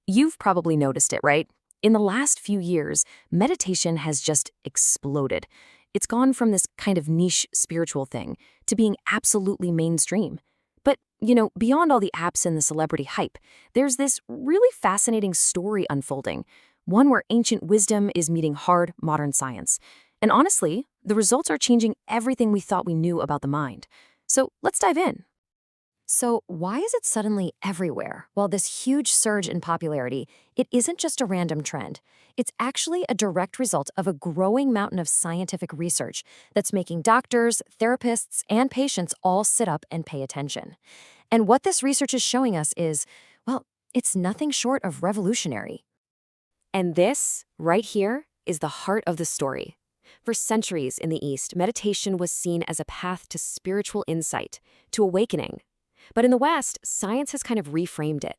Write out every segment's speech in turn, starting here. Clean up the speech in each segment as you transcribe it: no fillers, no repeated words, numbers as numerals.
You've probably noticed it, right? In the last few years, meditation has just exploded. It's gone from this kind of niche spiritual thing to being absolutely mainstream. But, beyond all the apps and the celebrity hype, there's this really fascinating story unfolding, one where ancient wisdom is meeting hard modern science. And honestly, the results are changing everything we thought we knew about the mind. So let's dive in. So, why is it suddenly everywhere? Well, this huge surge in popularity, it isn't just a random trend. It's actually a direct result of a growing mountain of scientific research that's making doctors, therapists, and patients all sit up and pay attention. And what this research is showing us is, well, it's nothing short of revolutionary. And this, right here, is the heart of the story. For centuries in the East, meditation was seen as a path to spiritual insight, to awakening. But in the West, science has kind of reframed it.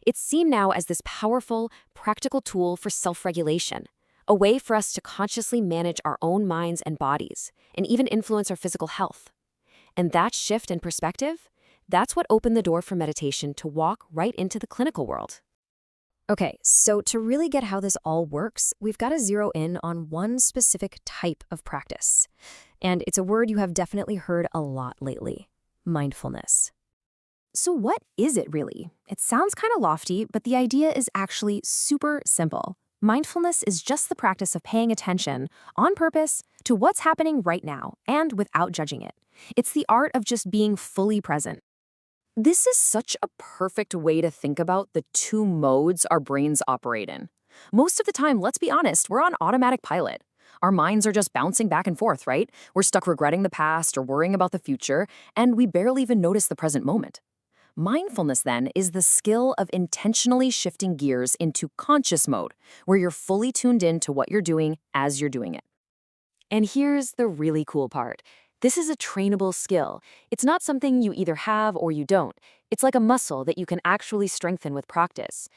It's seen now as this powerful, practical tool for self-regulation, a way for us to consciously manage our own minds and bodies, and even influence our physical health. And that shift in perspective, that's what opened the door for meditation to walk right into the clinical world. Okay, so to really get how this all works, we've got to zero in on one specific type of practice. And it's a word you have definitely heard a lot lately: mindfulness. So what is it really? It sounds kind of lofty, but the idea is actually super simple. Mindfulness is just the practice of paying attention, on purpose, to what's happening right now, and without judging it. It's the art of just being fully present. This is such a perfect way to think about the two modes our brains operate in. Most of the time, let's be honest, we're on automatic pilot. Our minds are just bouncing back and forth, right? We're stuck regretting the past or worrying about the future, and we barely even notice the present moment. Mindfulness, then, is the skill of intentionally shifting gears into conscious mode, where you're fully tuned in to what you're doing as you're doing it. And here's the really cool part. This is a trainable skill. It's not something you either have or you don't. It's like a muscle that you can actually strengthen with practice.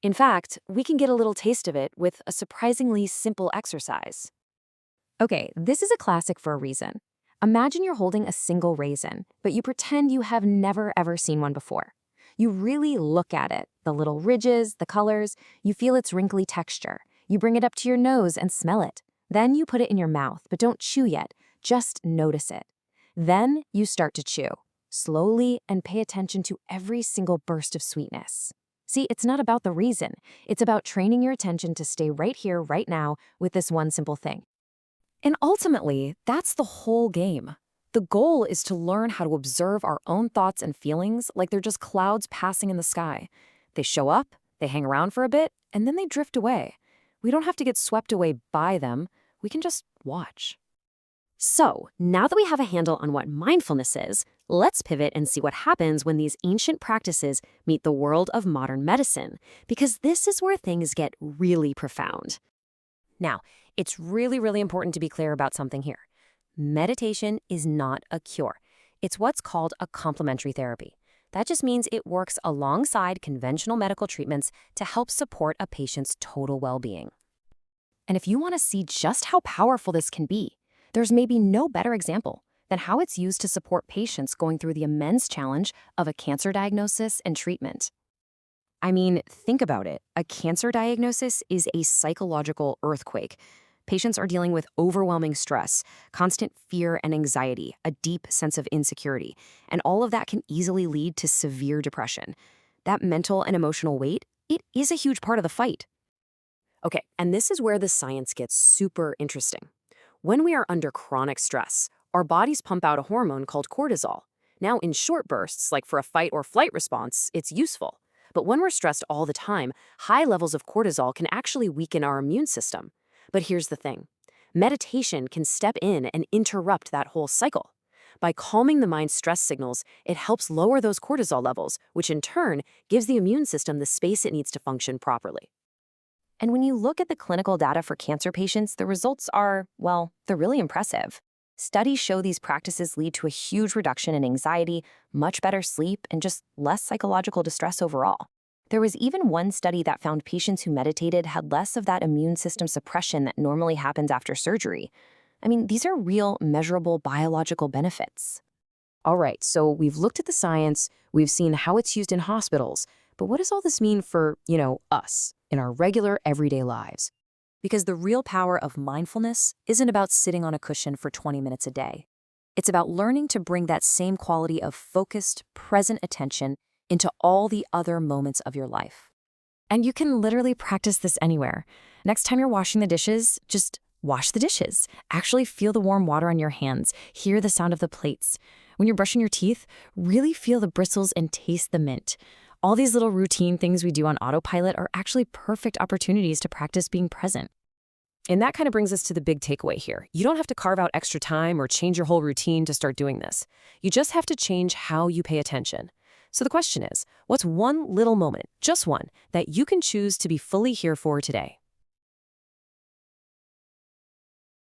In fact, we can get a little taste of it with a surprisingly simple exercise. Okay, this is a classic for a reason. Imagine you're holding a single raisin, but you pretend you have never ever seen one before. You really look at it, the little ridges, the colors, you feel its wrinkly texture. You bring it up to your nose and smell it. Then you put it in your mouth, but don't chew yet, just notice it. Then you start to chew, slowly, and pay attention to every single burst of sweetness. See, it's not about the reason. It's about training your attention to stay right here, right now, with this one simple thing. And ultimately, that's the whole game. The goal is to learn how to observe our own thoughts and feelings like they're just clouds passing in the sky. They show up, they hang around for a bit, and then they drift away. We don't have to get swept away by them. We can just watch. So, now that we have a handle on what mindfulness is, let's pivot and see what happens when these ancient practices meet the world of modern medicine, because this is where things get really profound. Now, it's really, really important to be clear about something here. Meditation is not a cure. It's what's called a complementary therapy. That just means it works alongside conventional medical treatments to help support a patient's total well-being. And if you want to see just how powerful this can be, there's maybe no better example than how it's used to support patients going through the immense challenge of a cancer diagnosis and treatment. I mean, think about it. A cancer diagnosis is a psychological earthquake. Patients are dealing with overwhelming stress, constant fear and anxiety, a deep sense of insecurity, and all of that can easily lead to severe depression. That mental and emotional weight, it is a huge part of the fight. Okay, and this is where the science gets super interesting. When we are under chronic stress, our bodies pump out a hormone called cortisol. Now, in short bursts, like for a fight or flight response, it's useful. But when we're stressed all the time, high levels of cortisol can actually weaken our immune system. But here's the thing. Meditation can step in and interrupt that whole cycle. By calming the mind's stress signals, it helps lower those cortisol levels, which in turn gives the immune system the space it needs to function properly. And when you look at the clinical data for cancer patients, the results are, well, they're really impressive. Studies show these practices lead to a huge reduction in anxiety, much better sleep, and just less psychological distress overall. There was even one study that found patients who meditated had less of that immune system suppression that normally happens after surgery. I mean, these are real, measurable biological benefits. All right, so we've looked at the science, we've seen how it's used in hospitals, But what does all this mean for, us in our regular everyday lives? Because the real power of mindfulness isn't about sitting on a cushion for 20 minutes a day. It's about learning to bring that same quality of focused, present attention into all the other moments of your life. And you can literally practice this anywhere. Next time you're washing the dishes, just wash the dishes. Actually feel the warm water on your hands. Hear the sound of the plates. When you're brushing your teeth, really feel the bristles and taste the mint. All these little routine things we do on autopilot are actually perfect opportunities to practice being present. And that kind of brings us to the big takeaway here. You don't have to carve out extra time or change your whole routine to start doing this. You just have to change how you pay attention. So the question is, what's one little moment, just one, that you can choose to be fully here for today?